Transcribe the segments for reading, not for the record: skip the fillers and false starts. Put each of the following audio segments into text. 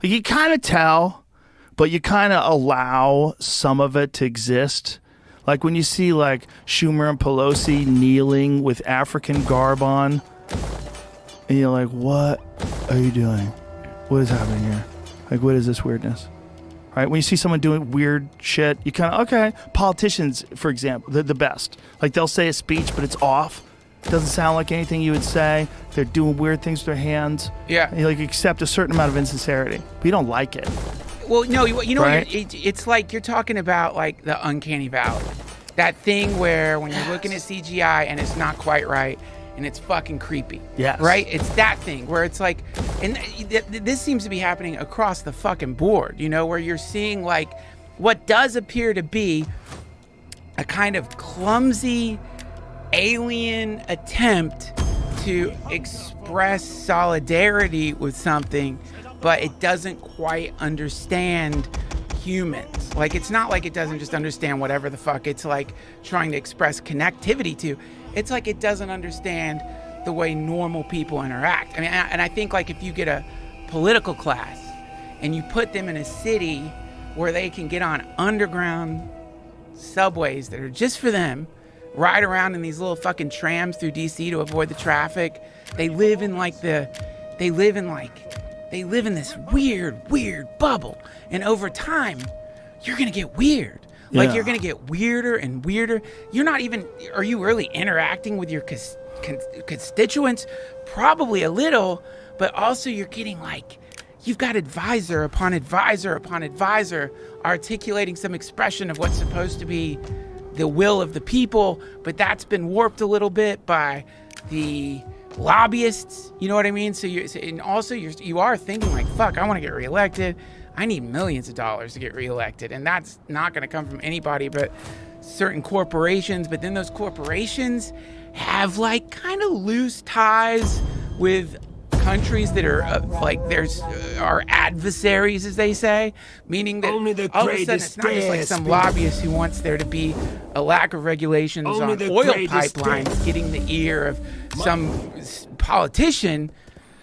Like, you kind of tell, but you kind of allow some of it to exist. Like when you see like Schumer and Pelosi kneeling with African garb on, and you're like, what are you doing? What is happening here? Like, what is this weirdness? Right? When you see someone doing weird shit, you kind of, okay. Politicians, for example, they're the best. Like, they'll say a speech, but it's off. It doesn't sound like anything you would say. They're doing weird things with their hands. Yeah. And you like accept a certain amount of insincerity, but you don't like it. Well, no, you know, right? It's like you're talking about like the uncanny valley. That thing where when you're looking at CGI and it's not quite right and it's fucking creepy. Yes. Right? It's that thing where it's like, and this seems to be happening across the fucking board, you know, where you're seeing like what does appear to be a kind of clumsy alien attempt to express solidarity with something, but it doesn't quite understand humans. Like, it's not like it doesn't just understand whatever the fuck it's like trying to express connectivity to. It's like it doesn't understand the way normal people interact. I mean, and I think like if you get a political class and you put them in a city where they can get on underground subways that are just for them, ride around in these little fucking trams through DC to avoid the traffic. They live in this weird bubble. And over time, you're going to get weird. Like, Yeah. you're going to get weirder and weirder. Are you really interacting with your constituents? Probably a little, but also you're getting like, you've got advisor upon advisor upon advisor articulating some expression of what's supposed to be the will of the people, but that's been warped a little bit by the lobbyists, you know what I mean? So you are thinking like, fuck, I want to get reelected. I need millions of dollars to get reelected, and that's not going to come from anybody but certain corporations. But then those corporations have like kind of loose ties with countries that are our adversaries, as they say, meaning that all of a sudden it's not just like some lobbyist who wants there to be a lack of regulations on oil pipelines getting the ear of some politician,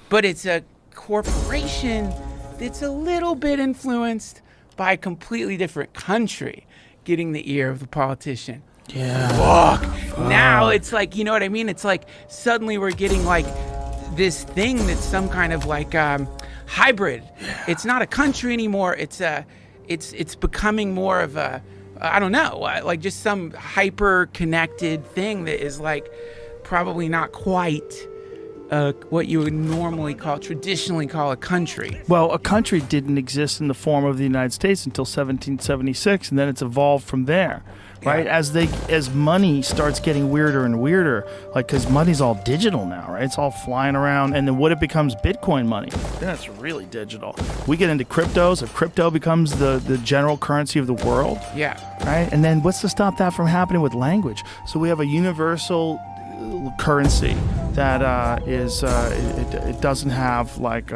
but it's a corporation that's a little bit influenced by a completely different country getting the ear of the politician. Yeah. Fuck. Now it's like, you know what I mean? It's like suddenly we're getting like this thing that's some kind of like hybrid. Yeah. It's not a country anymore. It's becoming more of a, I don't know, like just some hyper connected thing that is like probably not quite what you would traditionally call a country. Well, a country didn't exist in the form of the United States until 1776, and then it's evolved from there. Right? Yeah. As money starts getting weirder and weirder, like, because money's all digital now, right? It's all flying around, and then what it becomes Bitcoin money, then it's really digital. We get into cryptos, if crypto becomes the general currency of the world, Yeah. right? And then what's to stop that from happening with language? So we have a universal currency that it doesn't have like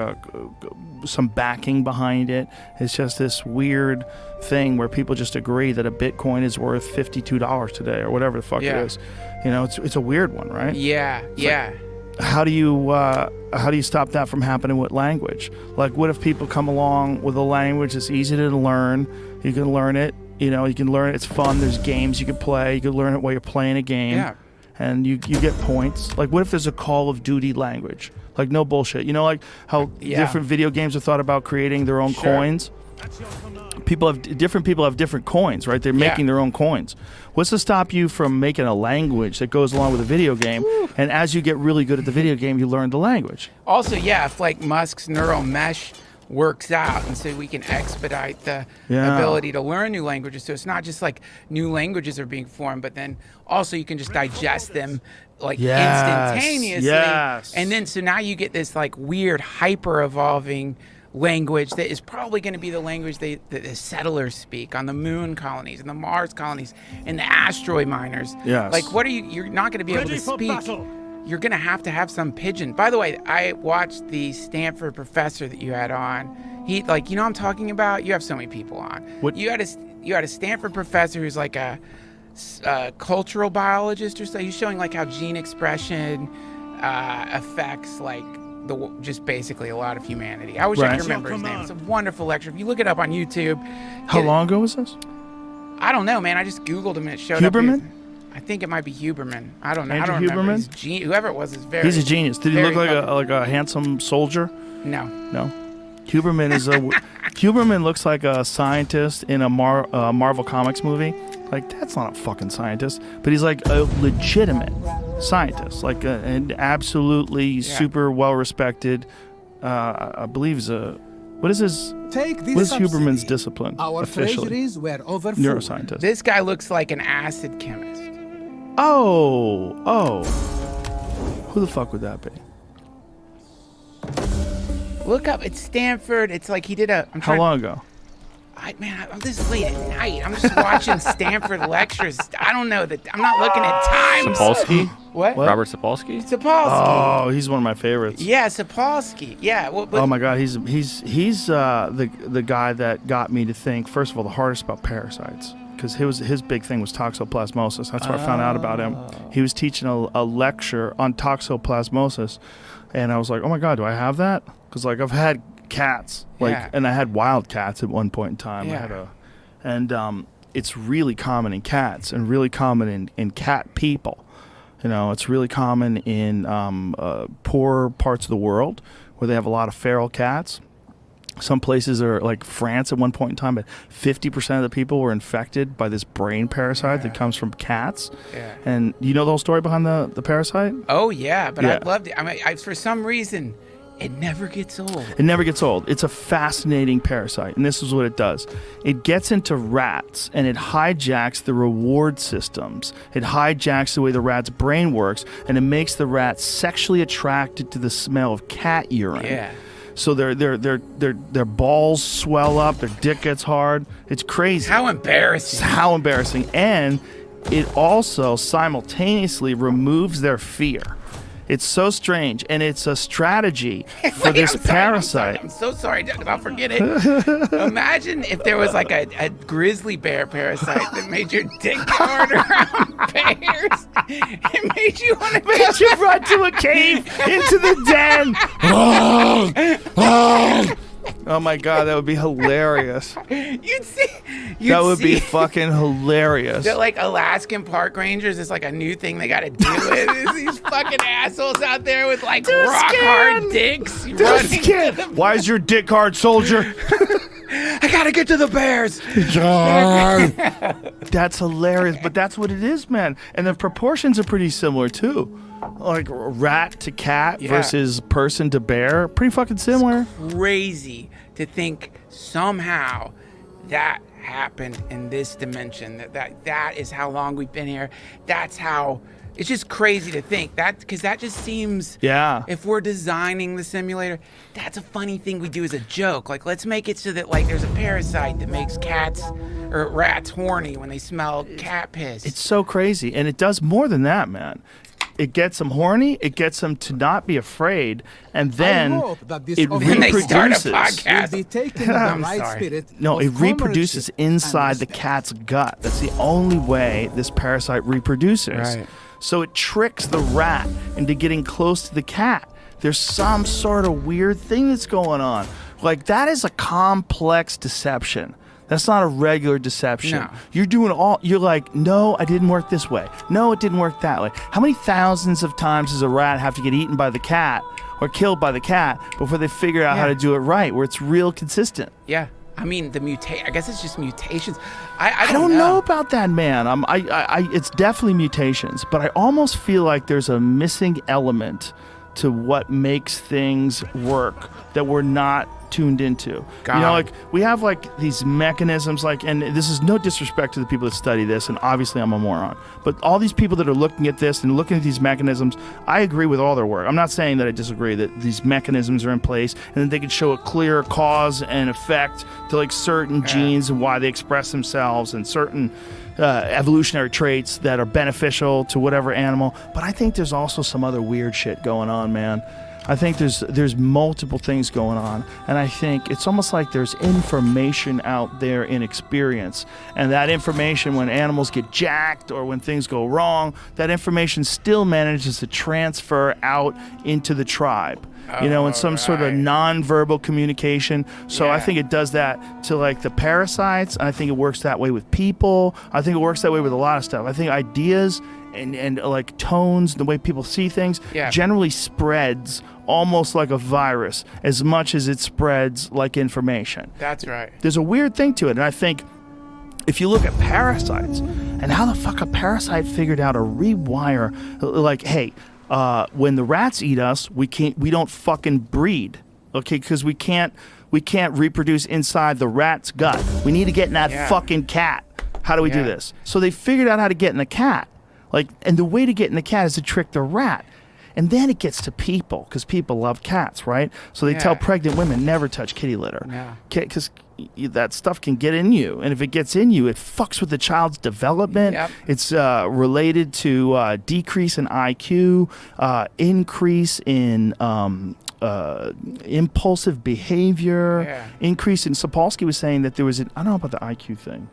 some backing behind it. It's just this weird thing where people just agree that a Bitcoin is worth $52 today or whatever the fuck it is. You know, it's a weird one, right? Yeah. Yeah. Like, how do you stop that from happening with language? Like, what if people come along with a language that's easy to learn? You can learn it. You know, you can learn it. It's fun. There's games you can play. You can learn it while you're playing a game. Yeah. And you get points. Like, what if there's a Call of Duty language? Like, no bullshit. You know, like how different video games have thought about creating their own coins? Different people have different coins, right? They're making their own coins. What's to stop you from making a language that goes along with a video game? Woo. And as you get really good at the video game, you learn the language. Also, if like Musk's neural mesh works out, and so we can expedite the ability to learn new languages. So it's not just like new languages are being formed, but then also you can just digest them like instantaneously. Yes. And then so now you get this like weird hyper evolving language that is probably going to be the language that the settlers speak on the moon colonies and the Mars colonies and the asteroid miners. Yes. Like, you're not going to be able to speak. You're going to have some pidgin. By the way, I watched the Stanford professor that you had on. He, like, you know what I'm talking about? You have so many people on. What? You had a Stanford professor who's like a cultural biologist or so. He's showing like how gene expression affects like just basically a lot of humanity. I wish I Right. could remember his name. It's a wonderful lecture. If you look it up on YouTube. How long ago was this? I don't know, man. I just Googled him and it showed up. Huberman? I think it might be Huberman. I don't know. Andrew I don't remember. Huberman? Whoever it was is very. He's a genius. Did he look very like a handsome soldier? No. No. Huberman is Huberman looks like a scientist in a Marvel Comics movie. Like, that's not a fucking scientist, but he's like a legitimate scientist, like an absolutely super well respected. I believe is a what is his? Take this What is subsidy. Huberman's discipline Our officially? treasuries were overfull. Neuroscientist. This guy looks like an acid chemist. Oh. Who the fuck would that be? Look up. It's Stanford. It's like he did a. How long ago? I'm this late at night. I'm just watching Stanford lectures. I don't know that. I'm not looking at times. Sapolsky? What? Robert Sapolsky? Sapolsky. Oh, he's one of my favorites. Yeah, Sapolsky. Yeah. Well, but Oh my God, he's the guy that got me to think. First of all, the hardest about parasites, because his big thing was toxoplasmosis. That's where I found out about him. He was teaching a lecture on toxoplasmosis, and I was like, oh my God, do I have that? Because like I've had cats, like, Yeah. and I had wild cats at one point in time. I Yeah. had and it's really common in cats and really common in cat people. You know, it's really common in poor parts of the world where they have a lot of feral cats. Some places are like France at one point in time, but 50% of the people were infected by this brain parasite that comes from cats. Yeah. And you know the whole story behind the parasite? Oh yeah, but Yeah. I loved it. I mean, for some reason, it never gets old. It never gets old. It's a fascinating parasite, and this is what it does. It gets into rats, and it hijacks the reward systems. It hijacks the way the rat's brain works, and it makes the rat sexually attracted to the smell of cat urine. Yeah. So their balls swell up, their dick gets hard. It's crazy. How embarrassing. How embarrassing. And it also simultaneously removes their fear. It's so strange, and it's a strategy for Wait, this I'm sorry, parasite. I'm so sorry. I'll forget it. Imagine if there was like a grizzly bear parasite that made your dick hard around bears. It made you want to Made you run to a cave, into the den. Oh my God, that would be hilarious. You'd see. That would be fucking hilarious. They're like Alaskan park rangers. It's like a new thing they got to deal with. Is these fucking assholes out there with like rock hard dicks running to the. Why is your dick hard, soldier? I gotta get to the bears. That's hilarious, but that's what it is, man. And the proportions are pretty similar too. Like rat to cat Yeah. versus person to bear, pretty fucking similar. Crazy to think somehow that happened in this dimension. That is how long we've been here. That's how. It's just crazy to think that, because that just seems. Yeah. If we're designing the simulator, that's a funny thing we do as a joke. Like, let's make it so that like there's a parasite that makes cats or rats horny when they smell cat piss. It's so crazy, and it does more than that, man. It gets them horny. It gets them to not be afraid, and then hope that this it overall- Then they start a reproduces. podcast. will be taken in the I'm right sorry. spirit. No, of it reproduces comradeship and inside the respect. cat's gut. That's the only way this parasite reproduces. Right. So it tricks the rat into getting close to the cat. There's some sort of weird thing that's going on. Like, that is a complex deception. That's not a regular deception. No. You're like, no, I didn't work this way. No, it didn't work that way. How many thousands of times does a rat have to get eaten by the cat or killed by the cat before they figure out how Yeah. to do it right, where it's real consistent? Yeah. I mean, I guess it's just mutations. I I don't know about that, man. It's definitely mutations, but I almost feel like there's a missing element to what makes things work that we're not tuned into. God. You know, like we have like these mechanisms, like, and this is no disrespect to the people that study this, and obviously I'm a moron, but all these people that are looking at this and looking at these mechanisms, I agree with all their work. I'm not saying that I disagree that these mechanisms are in place and that they could show a clear cause and effect to like certain genes and why they express themselves and certain evolutionary traits that are beneficial to whatever animal. But I think there's also some other weird shit going on, man. I think there's multiple things going on, and I think it's almost like there's information out there in experience, and that information, when animals get jacked or when things go wrong, that information still manages to transfer out into the tribe. in some sort of non-verbal communication. So I Yeah. think it does that to like the parasites. I think it works that way with people. I think it works that way with a lot of stuff. I think ideas and like tones, the way people see things, generally spreads almost like a virus as much as it spreads like information. That's right. There's a weird thing to it, and I think if you look at parasites and how the fuck a parasite figured out to rewire, like, hey, when the rats eat us, we don't fucking breed, okay? Because we can't reproduce inside the rat's gut. We need to get in that fucking cat. How do we do this? So they figured out how to get in the cat, and the way to get in the cat is to trick the rat. And then it gets to people, because people love cats, right? So they tell pregnant women, never touch kitty litter. Because that stuff can get in you. And if it gets in you, it fucks with the child's development. It's related to decrease in IQ, increase in impulsive behavior, increase in... Sapolsky was saying that there was I don't know about the IQ thing.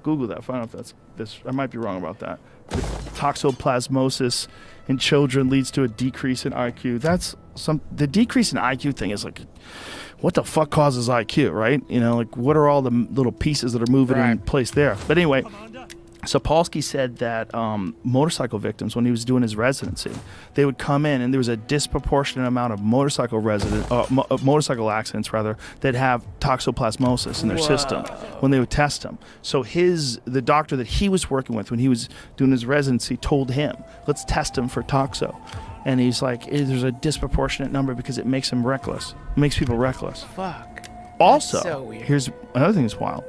Google that. Find out if that's this. I might be wrong about that. The toxoplasmosis in children leads to a decrease in IQ. The decrease in IQ thing is like, what the fuck causes IQ, right? Like what are all the little pieces that are moving in place there? But anyway, Sapolsky said that motorcycle victims, when he was doing his residency, they would come in and there was a disproportionate amount of motorcycle accidents that have toxoplasmosis in their system when they would test them. So the doctor that he was working with when he was doing his residency told him, let's test him for toxo. And he's like, there's a disproportionate number because it makes him reckless. It makes people reckless. Fuck. Also, so weird. Here's another thing that's wild.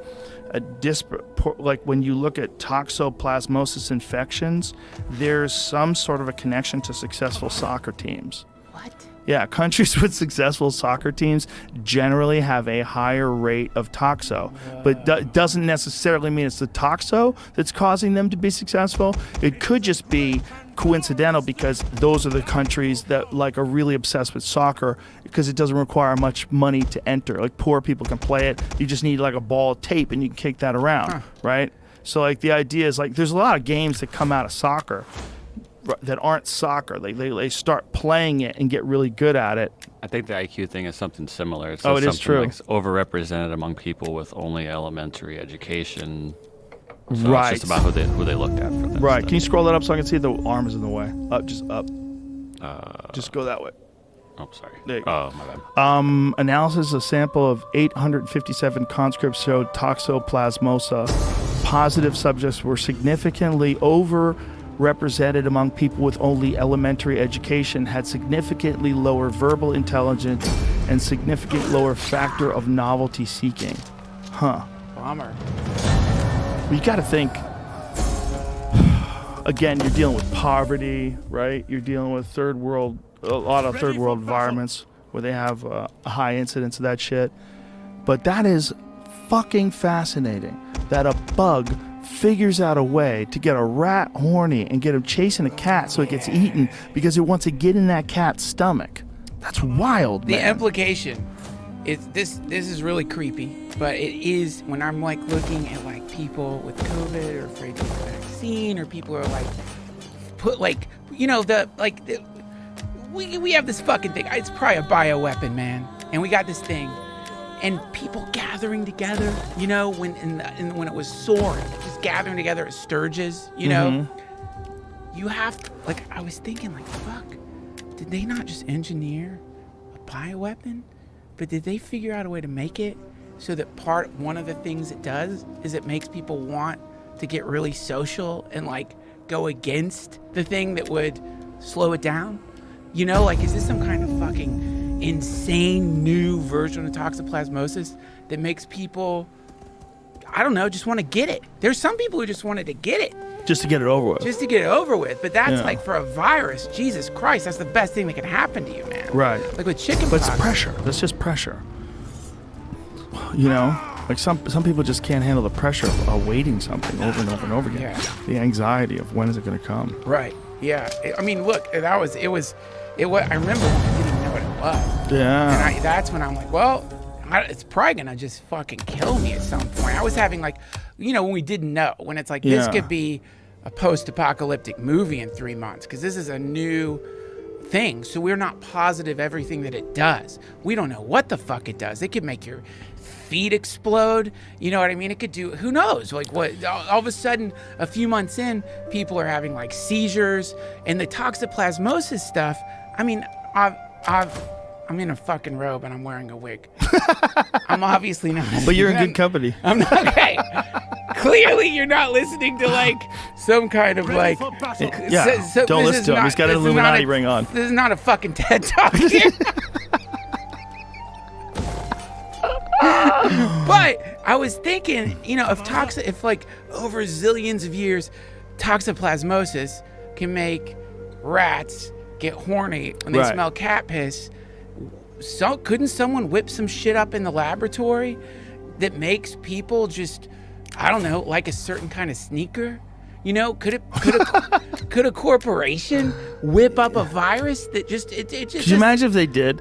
Like when you look at toxoplasmosis infections, there's some sort of a connection to successful soccer teams. What? Yeah, countries with successful soccer teams generally have a higher rate of toxo, but doesn't necessarily mean it's the toxo that's causing them to be successful. It could just be coincidental because those are the countries that like are really obsessed with soccer because it doesn't require much money to enter. Like poor people can play it. You just need like a ball of tape and you can kick that around, right? So like the idea is like there's a lot of games that come out of soccer that aren't soccer. They start playing it and get really good at it. I think the IQ thing is something similar. It's it is true. Like overrepresented among people with only elementary education. So Right. It's just about who they looked at for that. Right. stuff. Can you scroll that up so I can see the arm is in the way? Just up. Just go that way. Oh, sorry. There you go. Oh, my bad. Analysis of sample of 857 conscripts showed toxoplasmosa. Positive subjects were significantly overrepresented among people with only elementary education, had significantly lower verbal intelligence, and significant lower factor of novelty seeking. Bummer. You got to think, again, you're dealing with poverty, right? You're dealing with a lot of third world environments where they have a high incidence of that shit. But that is fucking fascinating that a bug figures out a way to get a rat horny and get him chasing a cat so it gets eaten because it wants to get in that cat's stomach. That's wild, man. The implication is this is really creepy, but it is when I'm like looking at like people with COVID or afraid to get the vaccine, or people are like put like we have this fucking thing. It's probably a bioweapon, man, and we got this thing, and people gathering together. When when it was soaring, just gathering together at Sturgis. You have to, I was thinking fuck, did they not just engineer a bioweapon? But did they figure out a way to make it so that one of the things it does is it makes people want to get really social and go against the thing that would slow it down? Is this some kind of fucking insane new version of toxoplasmosis that makes people, I don't know, just want to get it? There's some people who just wanted to get it. Just to get it over with. Just to get it over with. But that's for a virus, Jesus Christ, that's the best thing that can happen to you, man. Right. Like with chicken But pox. it's pressure. That's just pressure. Some people just can't handle the pressure of awaiting something over and over and over again. Yeah. The anxiety of when is it going to come. Right. Yeah. I mean, look, it was. I remember when I didn't know what it was. Yeah. And that's when I'm like, well, it's probably gonna just fucking kill me at some point. I was having when we didn't know, when it's this could be a post-apocalyptic movie in 3 months, because this is a new thing, so we're not positive everything that it does. We don't know what the fuck it does. It could make your feet explode. You know what I mean? It could do, who knows? Like what, all of a sudden, a few months in, people are having like seizures and the toxoplasmosis stuff. I mean, I'm in a fucking robe and I'm wearing a wig. I'm obviously not. But you're in good company. I'm not, okay. Clearly, you're not listening to like some kind of like. Yeah, don't listen to him. He's got an Illuminati ring on. This is not a fucking TED Talk here. But I was thinking, you know, if like over zillions of years, toxoplasmosis can make rats get horny when they smell cat piss. So couldn't someone whip some shit up in the laboratory that makes people just, I don't know, like a certain kind of sneaker? You know, could a corporation whip up a virus that just it just? Could you imagine if they did,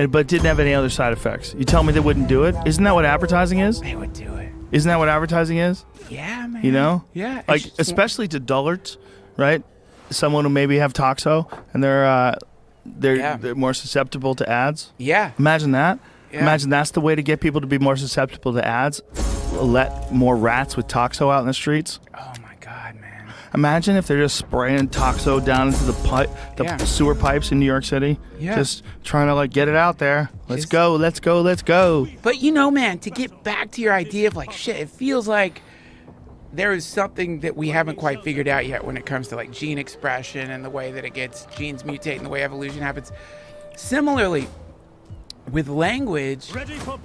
but didn't have any other side effects? You tell me they wouldn't do it? Isn't that what advertising is? They would do it. Isn't that what advertising is? Yeah, man. You know? Yeah. Like especially to dullards, right? Someone who maybe have toxo and they're more susceptible to ads. Yeah. Imagine that. Yeah. Imagine that's the way to get people to be more susceptible to ads. Let more rats with toxo out in the streets. Oh my God, man. Imagine if they're just spraying toxo down into the sewer pipes in New York City. Yeah. Just trying to like get it out there. Let's go. But you know, man, to get back to your idea of like shit, it feels like there is something that we haven't quite figured out yet when it comes to like gene expression and the way that genes mutate and the way evolution happens. Similarly, with language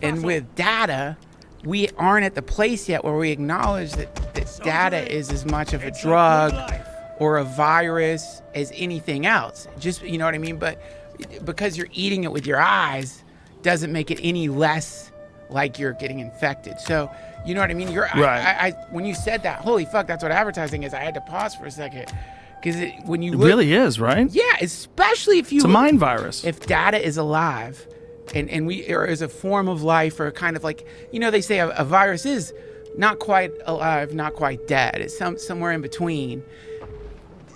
and with data, we aren't at the place yet where we acknowledge that data is as much of a drug or a virus as anything else. Just, you know what I mean? But because you're eating it with your eyes doesn't make it any less like you're getting infected. So, you know what I mean? Right. When you said that, holy fuck, that's what advertising is. I had to pause for a second. Because when you It really is, right? Yeah, especially if you... It's a mind virus. If data is alive and we or is a form of life or kind of like, you know, they say a virus is not quite alive, not quite dead. It's somewhere in between.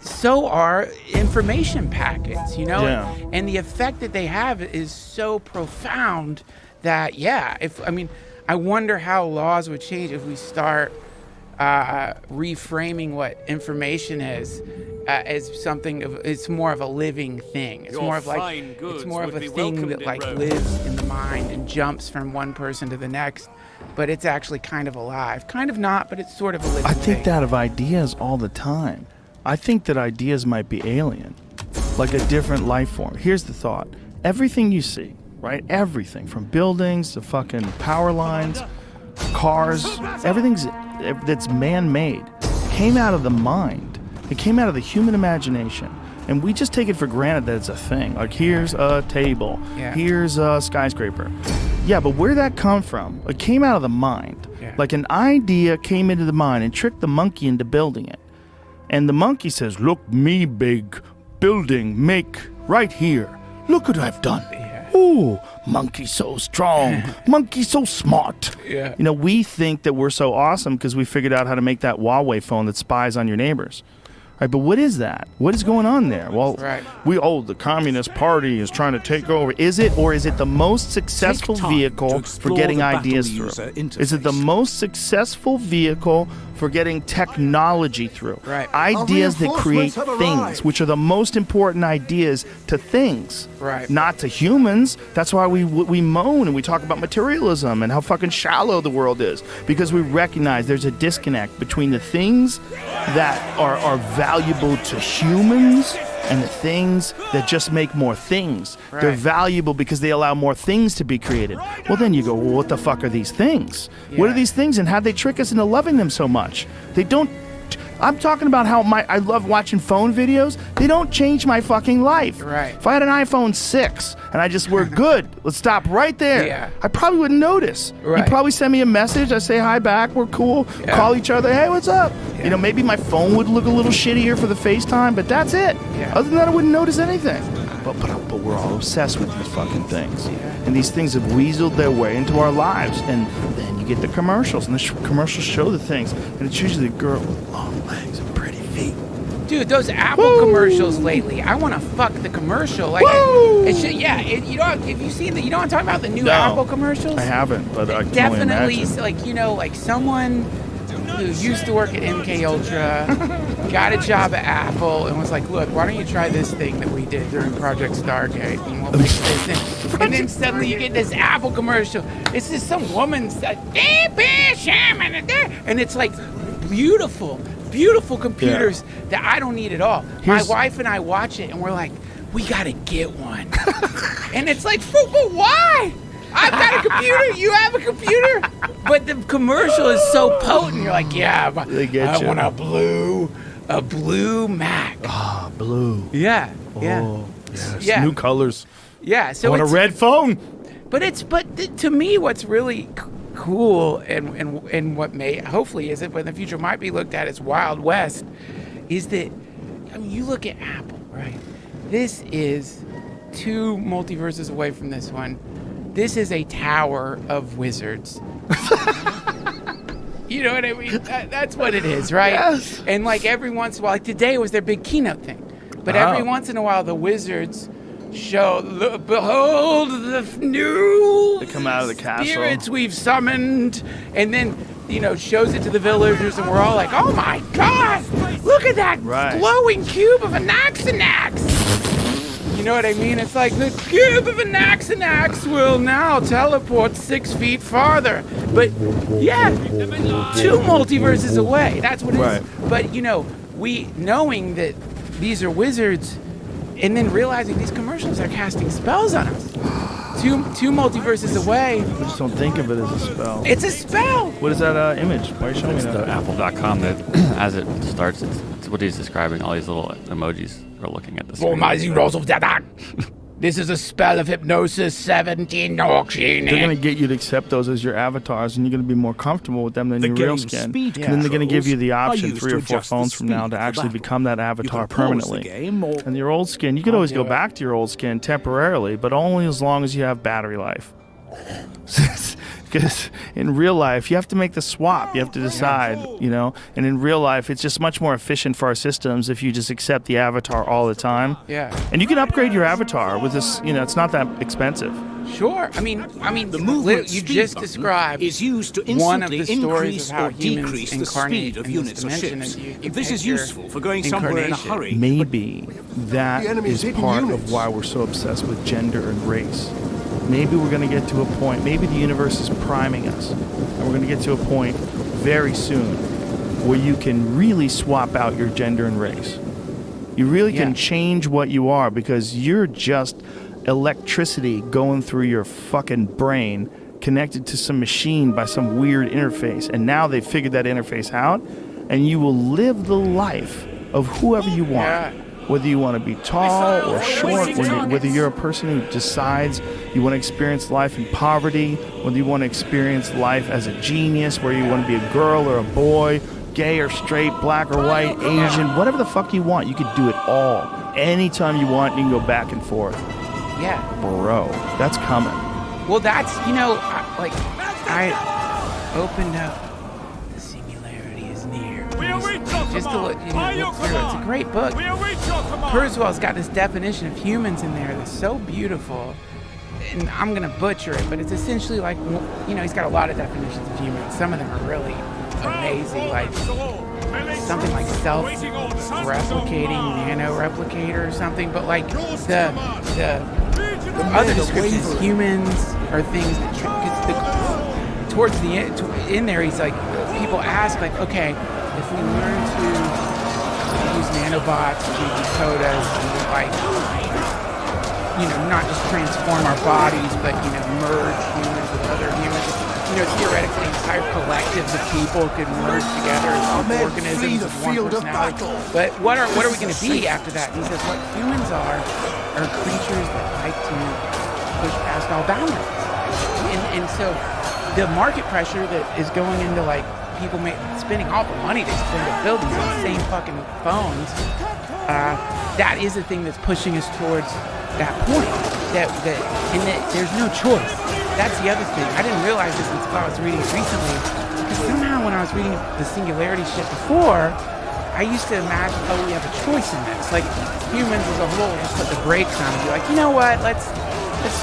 So are information packets, you know? Yeah. And the effect that they have is so profound that, I wonder how laws would change if we start reframing what information is as something of, it's more of a living thing. It's more of like, it's more of a thing that like lives in the mind and jumps from one person to the next, but it's actually kind of alive. Kind of not, but it's sort of a living I think thing. that of ideas all the time. I think that ideas might be alien, like a different life form. Here's the thought. Everything you see, right? Everything from buildings to fucking power lines, cars, everything's that's man-made came out of the mind. It came out of the human imagination. And we just take it for granted that it's a thing. Like, here's a table. Yeah. Here's a skyscraper. Yeah, but where'd that come from? It came out of the mind. Yeah. Like an idea came into the mind and tricked the monkey into building it. And the monkey says, look, me big building make right here. Look what I've done. Yeah. Ooh, monkey so strong. Monkey so smart. Yeah. You know, we think that we're so awesome because we figured out how to make that Huawei phone that spies on your neighbors. Right, but what is that? What is going on there? Well, Right. the Communist Party is trying to take over. Is it, or is it the most successful Take time vehicle to for explore getting the ideas battle through? user Is it the interface. most successful vehicle for getting technology through? Right. Ideas that create reinforcements have things, arrived. which are the most important ideas to things, Right. not to humans. That's why we moan and we talk about materialism and how fucking shallow the world is, because we recognize there's a disconnect between the things that are valuable to humans and the things that just make more things. They're Right. valuable because they allow more things to be created. Well, then you go, well, what the fuck are these things? What are Yeah. these things, and how'd they trick us into loving them so much? They don't. I'm talking about how I love watching phone videos. They don't change my fucking life. Right. If I had an iPhone 6 and I just were good, let's stop right there. Yeah. I probably wouldn't notice. Right. You'd probably send me a message. I say hi back. We're cool. Yeah. Call each other. Hey, what's up? Yeah. You know, maybe my phone would look a little shittier for the FaceTime, but that's it. Yeah. Other than that, I wouldn't notice anything. But we're all obsessed with these fucking things. And these things have weaseled their way into our lives. And then you get the commercials, and the commercials show the things. And it's usually a girl with long legs and pretty feet. Dude, those Apple commercials lately, I want to fuck the commercial. Like, it should, yeah. You know, if you see you know what I'm talking about, the new Apple commercials? I haven't, but I can only Definitely, imagine. like, you know, like someone who used to work at MK Ultra, got a job at Apple, and was like, look, why don't you try this thing that we did during Project Stargate, and we'll make this thing. And then suddenly you get this Apple commercial. It's just some woman's and it's like beautiful computers that I don't need at all. My wife and I watch it, and we're like, we gotta get one. And it's like, but why? I've got a computer. You have a computer. But the commercial is so potent. You're like, yeah, but I want a blue Mac. Ah, blue. Yeah. Oh, yes. Yeah. New colors. Yeah. So I want a red phone. But to me, what's really cool and what may hopefully is it, but in the future might be looked at as Wild West, is that, I mean, you look at Apple, right? This is 2 multiverses away from this one. This is a tower of wizards. You know what I mean? That's what it is, right? Yes. And like every once in a while, like today was their big keynote thing. But every once in a while, the wizards show, behold the new They come out of the castle. spirits we've summoned. And then, you know, shows it to the villagers, and we're all like, oh my God, look at that glowing cube of Anaxanax. You know what I mean? It's like the cube of Anaxanax will now teleport 6 feet farther. But yeah, 2 multiverses away. That's what it is. But you know, we knowing that these are wizards, and then realizing these commercials are casting spells on us. Two multiverses away. We just don't think of it as a spell. It's a spell. What is that image? Why are you showing me It's that? the Apple.com that, as it starts, it's what he's describing. All these little emojis are looking at the screen. For my zeros of that. This is a spell of hypnosis 17 auction. They're going to get you to accept those as your avatars, and you're going to be more comfortable with them than your real skin. And then they're going to give you the option 3 or 4 phones from now to actually become that avatar permanently. And your old skin, you could always go back to your old skin temporarily, but only as long as you have battery life. Because in real life, you have to make the swap. You have to decide, you know. And in real life, it's just much more efficient for our systems if you just accept the avatar all the time. Yeah. And you can upgrade your avatar with this, you know, it's not that expensive. Sure. I mean, the movement you speed just button described is used to one of the instantly stories increase of how or humans decrease the incarnate speed of in units this or dimension. ships. And you This pick is your useful for going somewhere in a incarnation. hurry. Maybe that is part of why we're so obsessed with gender and race. Maybe we're going to get to a point, maybe the universe is priming us, and we're going to get to a point very soon where you can really swap out your gender and race. You really can change what you are, because you're just electricity going through your fucking brain connected to some machine by some weird interface. And now they've figured that interface out, and you will live the life of whoever you want. Yeah. Whether you want to be tall or short, whether you're a person who decides you want to experience life in poverty, whether you want to experience life as a genius, whether you want to be a girl or a boy, gay or straight, black or white, Asian, whatever the fuck you want, you could do it all. Anytime you want, you can go back and forth. Yeah. Bro, that's coming. Well, that's, you know, I opened up The Singularity is Near. Just to look, look through it. It's a great book. Kurzweil's got this definition of humans in there that's so beautiful. And I'm going to butcher it, but it's essentially like, you know, he's got a lot of definitions of humans. Some of them are really amazing, like something like self-replicating nano-replicator or something. But like the other descriptions, humans are things that, towards the end, in there, he's like, people ask, like, okay, if we learn to use nanobots to decode us, and like, you know, not just transform our bodies, but, you know, merge humans with other humans. You know, theoretically, entire collectives of people could merge together as organisms of one personality. But what are we going to be after that? He says what humans are creatures that like to push past all boundaries. And so the market pressure that is going into, like, people spending all the money they spend to build these insane fucking phones, that is the thing that's pushing us towards that point. That there's no choice. That's the other thing. I didn't realize this until I was reading it recently, because somehow when I was reading the Singularity shit before, I used to imagine, we have a choice in this. Like humans as a whole just put the brakes on and be like, you know what, let's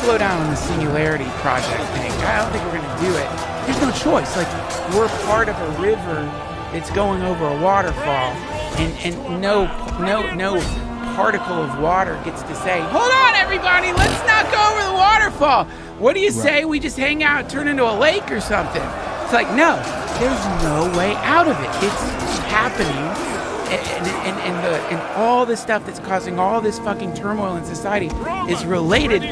slow down on the singularity project thing. I don't think we're gonna do it. There's no choice. Like we're part of a river that's going over a waterfall, and no particle of water gets to say, hold on everybody, let's not go over the waterfall. What do you say we just hang out, turn into a lake or something? It's like, no, there's no way out of it. It's happening, and all the stuff that's causing all this fucking turmoil in society is related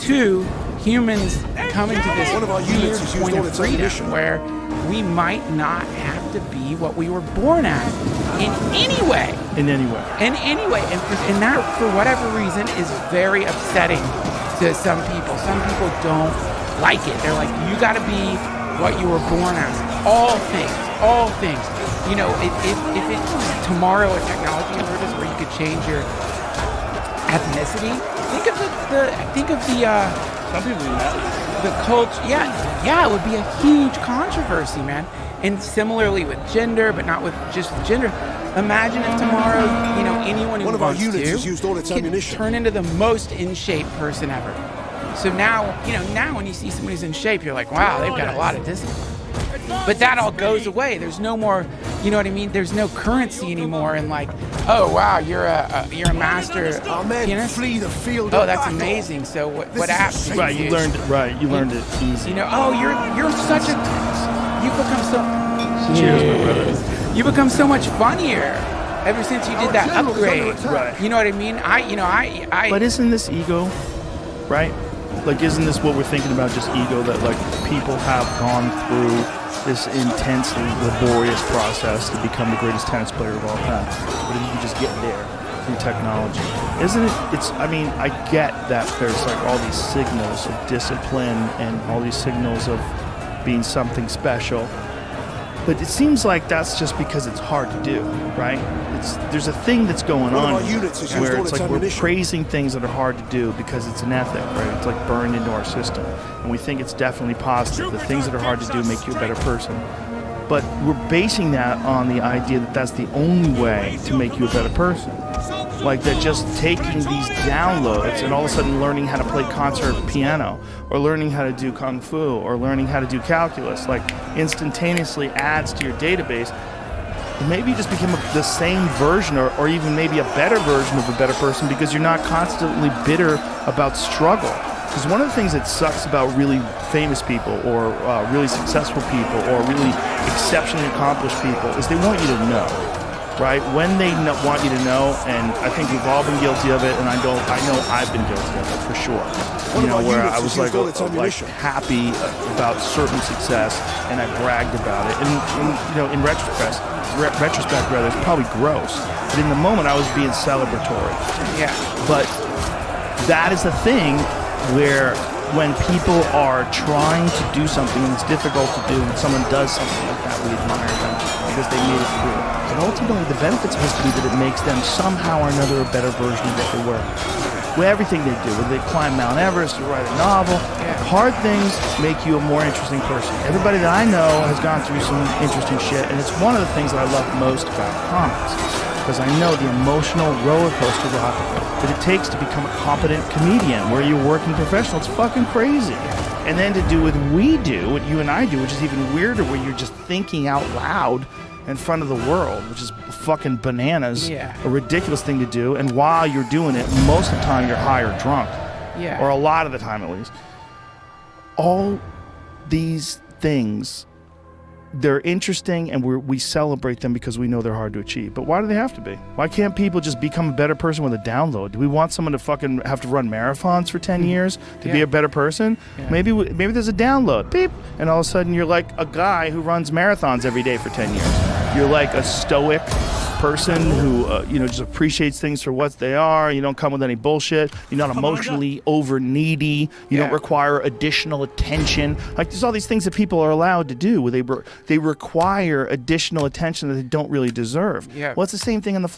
to humans coming to this weird point of freedom where we might not have to be what we were born as in any way. In any way. And that, for whatever reason, is very upsetting to some people. Some people don't like it. They're like, you got to be what you were born as. All things. You know, if it's tomorrow a technology emerges where you could change your ethnicity, think of the Some people do that. the culture. Yeah, it would be a huge controversy, man. And similarly with gender, but not with just gender. Imagine if tomorrow, you know, anyone who wants to can turn into the most in shape person ever. So now when you see somebody who's in shape, you're like, wow, they've got a lot of discipline. But that all goes away. There's no more, you know what I mean? There's no currency anymore. And like, oh wow, you're a master pianist. Flee the field. Oh, that's amazing. So what happened? Right, you learned it easy. You know, you're such a, you become so. Cheers, my brother. You become so much funnier ever since you did that upgrade. Right. You know what I mean? I. But isn't this ego, right? Like, isn't this what we're thinking about, just ego, that, like, people have gone through this intensely laborious process to become the greatest tennis player of all time. But if you can just get there through technology. Isn't it, I get that there's, like, all these signals of discipline and all these signals of being something special. But it seems like that's just because it's hard to do, right? There's a thing that's going on where it's like we're praising things that are hard to do because it's an ethic, right? It's like burned into our system. And we think it's definitely positive. The things that are hard to do make you a better person. But we're basing that on the idea that that's the only way to make you a better person. Like that just taking these downloads and all of a sudden learning how to play concert piano or learning how to do kung fu or learning how to do calculus, like instantaneously adds to your database. And maybe you just become the same version or even maybe a better version of a better person because you're not constantly bitter about struggle. Because one of the things that sucks about really famous people or really successful people or really exceptionally accomplished people is they want you to know. Right? When they want you to know, and I think we've all been guilty of it, and I know I've been guilty of it for sure. You know, where I was like happy about certain success, and I bragged about it. And you know, in retrospect, it's probably gross. But in the moment, I was being celebratory. Yeah. But that is the thing where when people are trying to do something and it's difficult to do, and someone does something like that, we admire them because they made it through. But ultimately, the benefit supposed to be that it makes them somehow or another a better version of what they were. With everything they do, whether they climb Mount Everest or write a novel, hard things make you a more interesting person. Everybody that I know has gone through some interesting shit, and it's one of the things that I love most about comics, because I know the emotional roller coaster ride that it takes to become a competent comedian, where you're working professional. It's fucking crazy. And then to do what we do, what you and I do, which is even weirder, where you're just thinking out loud in front of the world, which is fucking bananas, a ridiculous thing to do. And while you're doing it, most of the time you're high or drunk, or a lot of the time at least. All these things, they're interesting, and we celebrate them because we know they're hard to achieve. But why do they have to be? Why can't people just become a better person with a download? Do we want someone to fucking have to run marathons for 10 years to be a better person? Maybe there's a download, beep, and all of a sudden you're like a guy who runs marathons every day for 10 years. You're like a stoic person who just appreciates things for what they are. You don't come with any bullshit. You're not emotionally over needy. You don't require additional attention. Like, there's all these things that people are allowed to do where they require additional attention that they don't really deserve. Well, it's the same thing on the flip